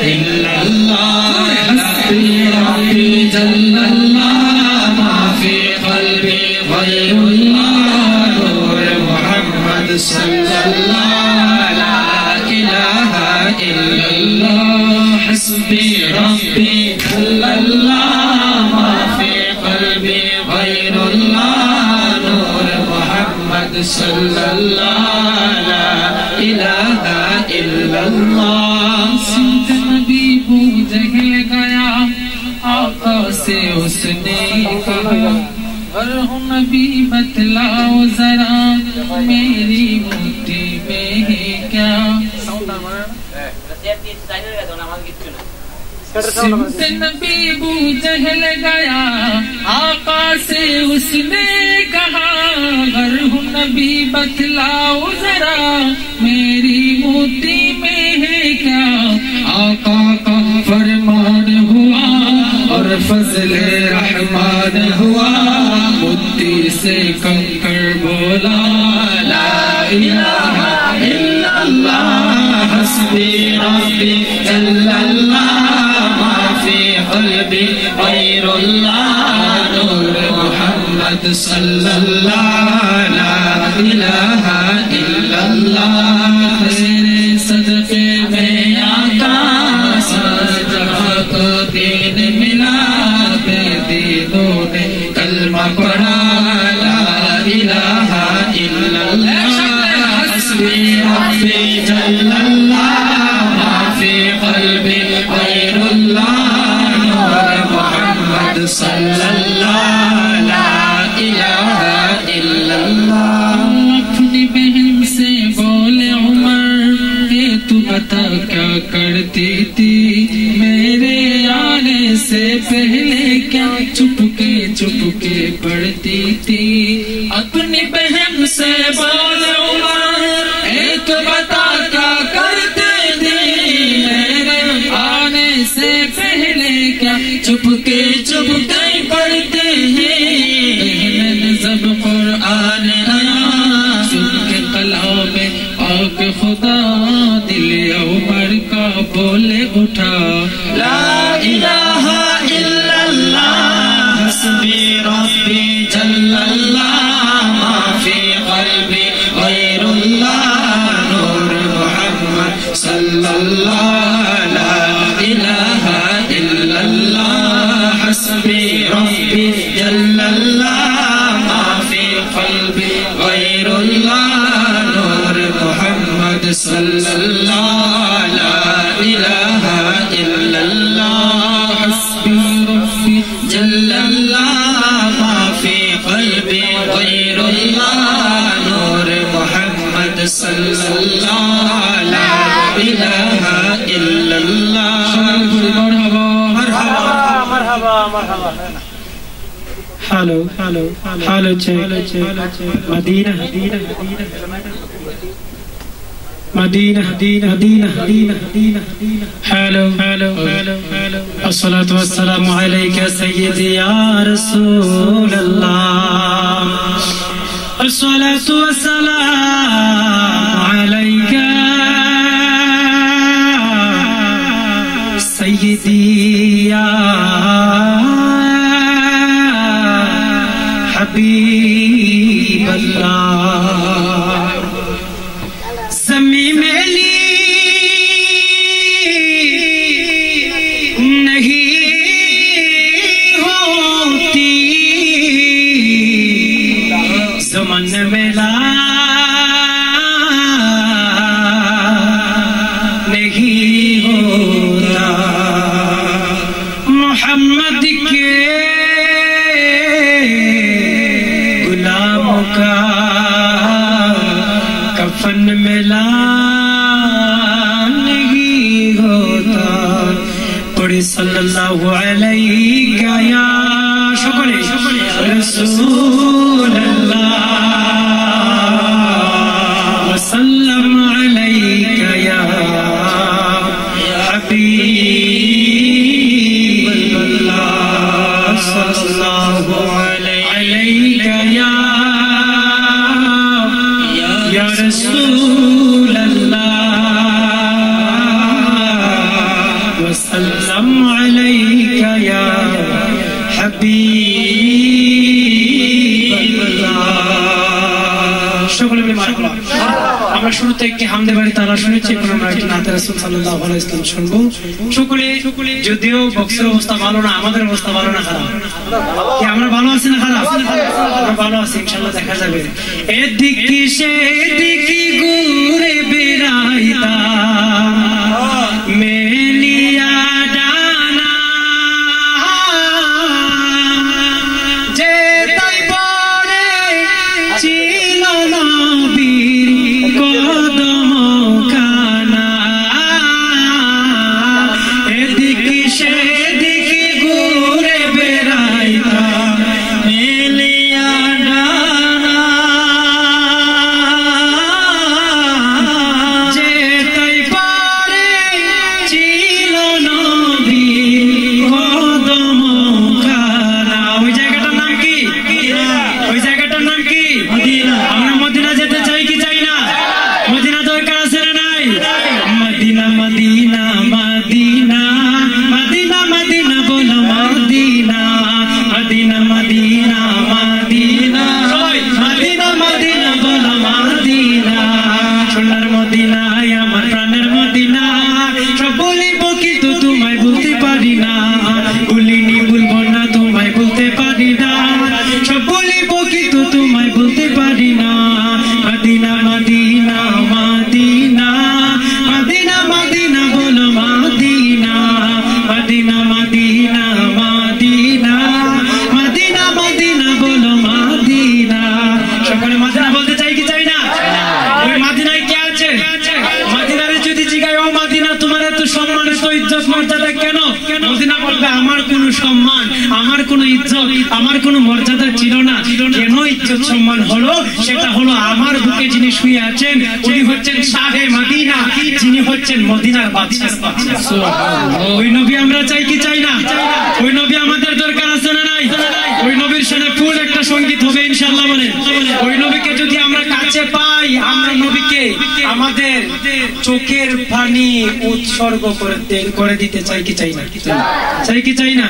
إلا الله حسبي ربي جل الله ما في قلبي غير الله نور محمد صلى الله لا إله إلا الله حسبي ربي جل الله ما في قلبي غير الله نور محمد صلى الله لا إله إلا الله سنت نبی بوجھ گیا آقا سے اس نے کہا اور ہوں نبی بتلاؤ ذرا میری مٹھی میں ہے کیا سمت نبی ابو جہل گیا آقا سے اس نے کہا اگر ہوں نبی بتلاؤ ذرا میری موتی میں ہے کیا آقا کا فرمان ہوا اور فضل رحمان ہوا موتی سے کنکر بولا لا الہ الا اللہ حسبی ربی جل اللہ ما فی قلبی غیر اللہ نور محمد صلی اللہ لا الہ الا اللہ تیرے صدقے میں آقا جہاں کو دین ملا بے دینوں نے کلمہ پڑھا لا الہ الا اللہ حسبی ربی جل اللہ ما فی قلبی غیر اللہ نور محمد صلی اللہ لا الہ الا اللہ اپنی بہن سے بولے عمر یہ تو بتا کیا کرتی تھی میرے آنے سے پہلے کیا چپ کے پڑھتی تھی اپنی بہن سے بولے عمر یہ تو بتا کیا کرتے تھے میرے آنے سے پہلے کیا چپ کے پڑھتے ہیں جب قرآن آیا سن کے کلام پاک خدا دل عمر کا بولے اٹھا لا الہ الا اللہ حسبی ربی جل اللہ ما فی قلبی غیر اللہ نور محمد صلی اللہ لا الہ الا اللہ حسبی ربی جل اللہ ما فی قلبی غیر اللہ نور محمد صلی اللہ لا الہ الا اللہ حسبی ربی جل اللہ ما فی قلبی غیر اللہ نور محمد صلی اللہ لا الہ الا اللہ مرحبا حالو مدینہ حالو الصلاة والسلام علیکہ سیدی یا رسول اللہ الصلاة والسلام علیکہ سیدی یا حبیب اللہ زمین میلی نہیں ہوتی زمن میلا نہیں ہوتا محمد کے کفن ملا نہیں ہوتا پڑھی صلی اللہ علیہ یا شکر رسول اللہ وسلم علیہ یا حبیب اللہ صلی اللہ علیہ یا رسول اللہ وسلم عليك يا حبيب الله সকলে মিলে মাশাআল্লাহ আমরা শুরুতে একটি হামদে বাড়ি তারা শুনেছি এখন আমরা একটি নাতে রাসূল সাল্লাল্লাহু আলাইহি ওয়াসাল্লাম শুনবো সকলে যদিও বক্সের অবস্থা ভালো না আমাদের অবস্থা ভালো না খারাপ কি আমরা ভালো আছি না খারাপ আমরা ভালো আছি ইনশাআল্লাহ দেখা যাবে এদিকে সেদিকে ঘুরে বেড়াইতা মেলিয়া ডানা যে তাই পরে ছিল নবীর কদম খানা এদিকে সেদিকে ঘুরে বেড়াইতা মেলিয়া ডানা যে তাই পরে ছিল নবীর কদম খানা ওই জায়গাটার নাম কি ওই জায়গাটার নাম কি মদিনা আমরা মদিনা যেতে চাই কি চাই না মদিনা দরকার আছে না নাই মদিনা মদিনা মদিনা মদিনা মদিনা বলো মদিনা মদিনা মদিনা মদিনা মদিনা মদিনা বলো মদিনা সোনার মদিনা আমার প্রাণের মদিনা সব বলিব কিন্তু তোমায় বলতে পারি না বলিনি বলবো না তোমায় বলতে পারি না সব বলিব কিন্তু তোমায় বলতে পারি না মদিনা মদিনা মদিনা মদিনা মদিনা বলো মদিনা মদিনা মদিনা মদিনা মদিনা মদিনা বলো মদিনা সকলে মদিনা বলতে চাই কি চাই না ওই মদিনায় কে আছে মদিনারে যদি জিগাই ও মদিনা তোমার এত সম্মান এত ইজ্জত মর্যাদা কেন মদিনা বলবে আমার কোনো সম্মান আমার কোনো ইজ্জত আমার কোনো মর্যাদা ছিল না কেন ইজ্জত সম্মান হলো সেটা হলো আমার বুকে যিনি শুয়ে আছেন উনি হচ্ছেন শাহে মদিনা যিনি হচ্ছেন মদিনার বাদশা ওই নবী আমরা চাই কি চাই না ওই নবী আমাদের দরকার আছে না নাই ওই নবীর সাথে ফুল একটা সঙ্গীত হবে ইনশাআল্লাহ বলে ওই নবীকে যদি আমরা কাছে পাই আমরা নবীকে আমাদের চোখের পানি উৎসর্গ করে দিতে চাই কি চাই না চাই কি চাই না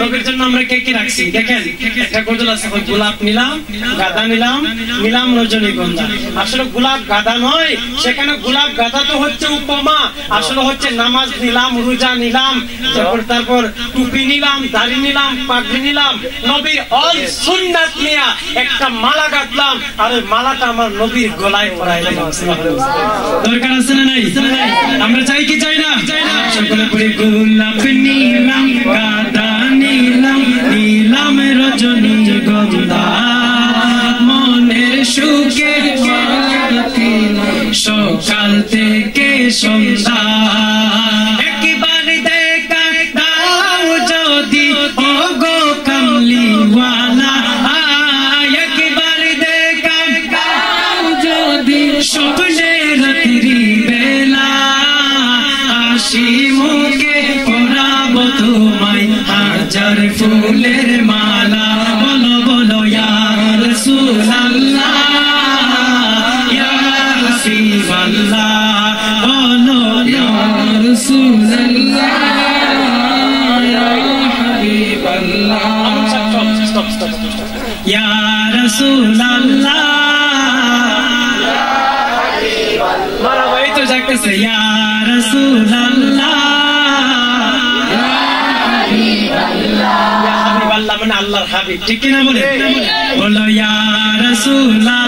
নবীর জন্য আমরা কে কে রাখছি দেখেন একটা গজল আছে গোলাপ নিলাম গাঁদা নিলাম নিলাম রজনীগন্ধা আসলে গোলাপ গাঁদা নয় সেখানে গোলাপ গাঁদা তো হচ্ছে উপমা আসলে হচ্ছে নামাজ নিলাম রোজা নিলাম তারপর টুপি নিলাম দাড়ি নিলাম পাগড়ি নিলাম নবীর অল সুন্নাত নিয়া একটা মালা গাঁথলাম আর ওই মালাটা আমার নবীর গলায় পরাইলাম দরকার আছে না নাই আমরা চাই কি চাই না সকলে পড়ে গোলাপ নিলাম গাঁদা নিলাম নিলাম রজনীগন্ধা মনের সুখে সকাল থেকে সন্ধ্যা একবার দেখা দাও যদি ও গো কামলিওয়ালা একবার দেখা দাও যদি স্বপ্নে রাত্রি বেলা হাসি মুখে পরাবো তোমায় হাজার ফুলের মালা বলো বলো ইয়া রাসূলুল্লাহ ইয়া হাবিবাল্লাহ বলো ইয়া রাসূলুল্লাহ ইয়া হাবিবাল্লাহ stop ইয়া রাসূলুল্লাহ ইয়া হাবিবাল্লাহ মারা ভাই তো যাচ্ছে ইয়া রাসূলুল্লাহ ইয়া হাবিবাল্লাহ ইয়া হাবিবাল্লাহ মানে আল্লাহর হাবিব ঠিক কি না বলে বলো ইয়া রাসূলুল্লাহ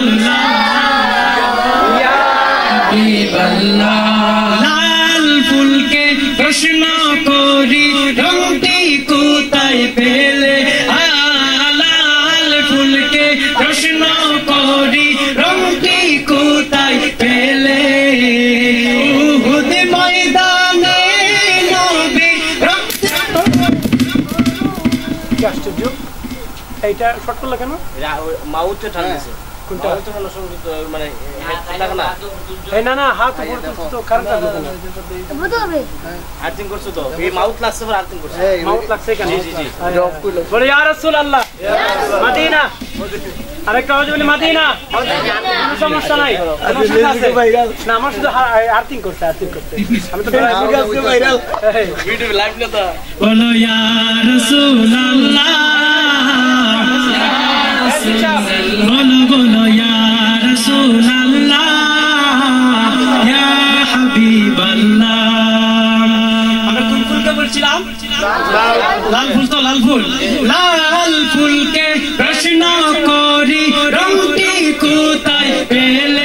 ইয়া হাবিবাল্লাহ লাল ফুলকে প্রশ্ন করি রংটি কোথায় পেলে লাল ফুলকে প্রশ্ন করি রংটি কোথায় পেলে উহুদ ময়দানে নবী আশ্চর্য এইটা শর্ট করলো কেন মাউথে টানছে কোনটা মানে টাকা না এই না না হাত উপর তো কারেন্ট লাগবে না বুঝতে হবে আর্থিং করছো তো এই মাউথ লাগছে পর আর্থিং করছো মাউথ লাগছে কেন জি জি জি বলে ইয়া রাসূলুল্লাহ মদিনা আরেকটা আওয়াজ বলে মদিনা কোনো সমস্যা নাই না আমার শুধু আর্থিং করতে আমি তো ভাইরাল ভিডিও লাইভ না তো বলো ইয়া রাসূলুল্লাহ বলো বলো ইয়া রাসূলুল্লাহ ইয়া হাবিবাল্লাহ আমরা কোন ফুলকে বলছিলাম লাল ফুল তো লাল ফুল লাল ফুলকে প্রশ্ন করি রংটি কোথায় পেলে